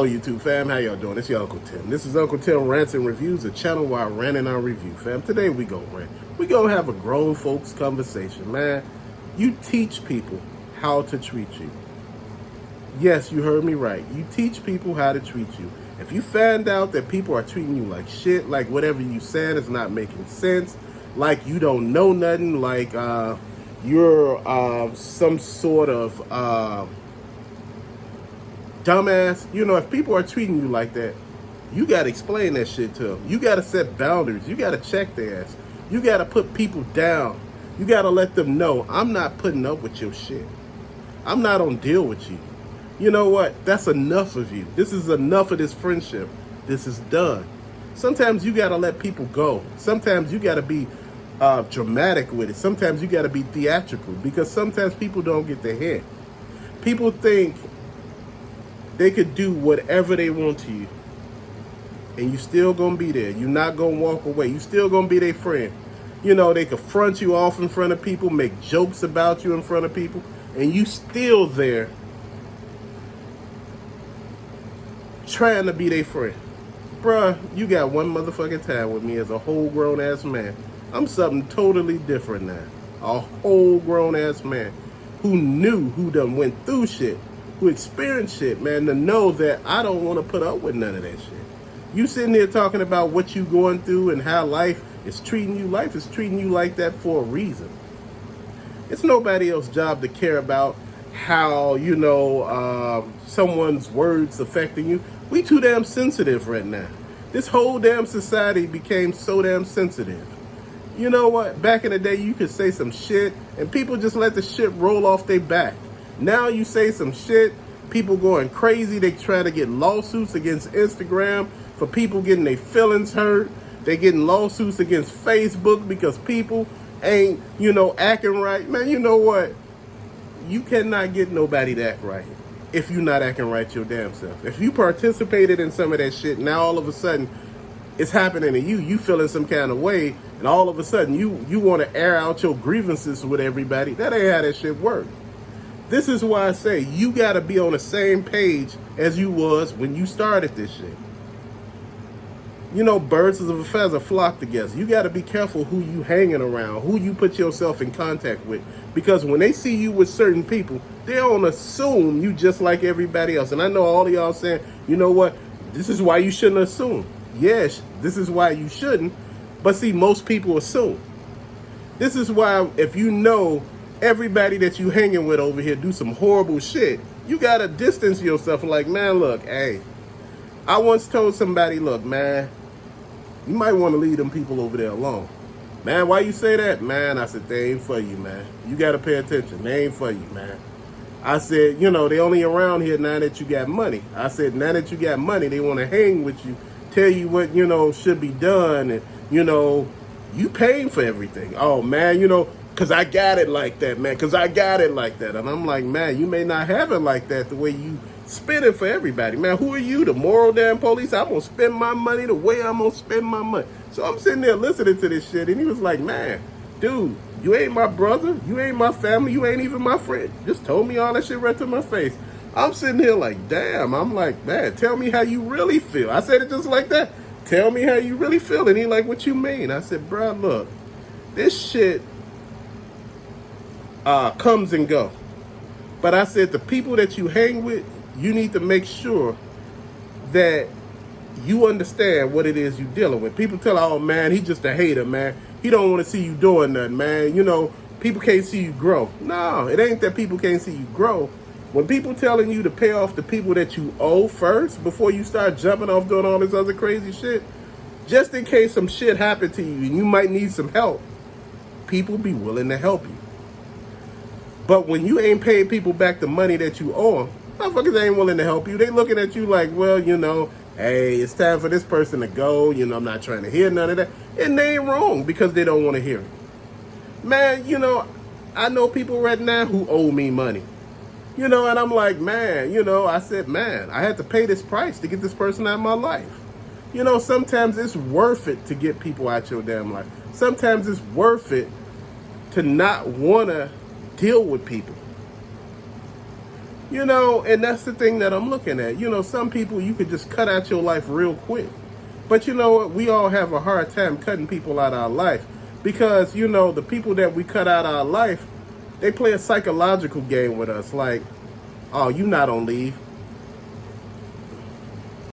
Hello YouTube fam, how y'all doing? It's your Uncle Tim. This is Uncle Tim Rants and Reviews, a channel where I rant and I review, fam. Today we go rant. We gonna have a grown folks conversation, man. You teach people how to treat you. Yes, you heard me right. You teach people how to treat you. If you find out that people are treating you like shit, like whatever you said is not making sense, like you don't know nothing, like you're some sort of dumbass, if people are treating you like that, you got to explain that shit to them. You got to set boundaries. You got to check their ass. You got to put people down. You got to let them know, I'm not putting up with your shit. I'm not on deal with you. You know what? That's enough of you. This is enough of this friendship. This is done. Sometimes you got to let people go. Sometimes you got to be dramatic with it. Sometimes you got to be theatrical, because sometimes people don't get the hint. People think they could do whatever they want to you, and you still gonna be there. You're not gonna walk away. You still gonna be their friend. They could front you off in front of people, make jokes about you in front of people, and you still there trying to be their friend. Bruh, you got one motherfucking time with me as a whole grown ass man. I'm something totally different now. A whole grown ass man who done went through shit, who experienced shit, man, to know that I don't want to put up with none of that shit. You sitting there talking about what you going through and how life is treating you. Life is treating you like that for a reason. It's nobody else's job to care about how, someone's words affecting you. We too damn sensitive right now. This whole damn society became so damn sensitive. You know what? Back in the day, you could say some shit and people just let the shit roll off their back. Now you say some shit, people going crazy. They try to get lawsuits against Instagram for people getting their feelings hurt. They getting lawsuits against Facebook because people ain't, acting right. Man, you know what? You cannot get nobody to act right if you're not acting right your damn self. If you participated in some of that shit, now all of a sudden it's happening to you. You feeling some kind of way, and all of a sudden you want to air out your grievances with everybody. That ain't how that shit works. This is why I say you got to be on the same page as you was when you started this shit. Birds of a feather flock together. You got to be careful who you hanging around, who you put yourself in contact with. Because when they see you with certain people, they don't assume you just like everybody else. And I know all of y'all saying, you know what, this is why you shouldn't assume. Yes, this is why you shouldn't. But see, most people assume. This is why if everybody that you hanging with over here do some horrible shit, you got to distance yourself. Like, man, look, hey, I once told somebody, look, man, you might want to leave them people over there alone. Man, why you say that? Man, I said, they ain't for you, man. You got to pay attention. They ain't for you, man. I said, they only around here now that you got money. I said, now that you got money, they want to hang with you, tell you what, should be done. And, you paying for everything. Oh, man, because I got it like that, man. Because I got it like that. And I'm like, man, you may not have it like that the way you spend it for everybody. Man, who are you, the moral damn police? I'm going to spend my money the way I'm going to spend my money. So I'm sitting there listening to this shit. And he was like, man, dude, you ain't my brother. You ain't my family. You ain't even my friend. Just told me all that shit right to my face. I'm sitting here like, damn. I'm like, man, tell me how you really feel. I said it just like that. Tell me how you really feel. And he like, what you mean? I said, bro, look, this shit comes and go. But I said, the people that you hang with, you need to make sure that you understand what it is you're dealing with. People tell, oh, man, he's just a hater, man. He don't want to see you doing nothing, man. People can't see you grow. No, it ain't that people can't see you grow. When people telling you to pay off the people that you owe first before you start jumping off doing all this other crazy shit, just in case some shit happened to you and you might need some help, people be willing to help you. But when you ain't paying people back the money that you owe them, motherfuckers ain't willing to help you. They looking at you like, well, hey, it's time for this person to go. I'm not trying to hear none of that. And they ain't wrong because they don't want to hear it. Man, I know people right now who owe me money. And I'm like, man, I said, man, I had to pay this price to get this person out of my life. Sometimes it's worth it to get people out your damn life. Sometimes it's worth it to not want to deal with people. You know, and that's the thing that I'm looking at. You know, some people you could just cut out your life real quick. But you know what? We all have a hard time cutting people out of our life because, you know, the people that we cut out of our life, they play a psychological game with us. Like, oh, you not on leave.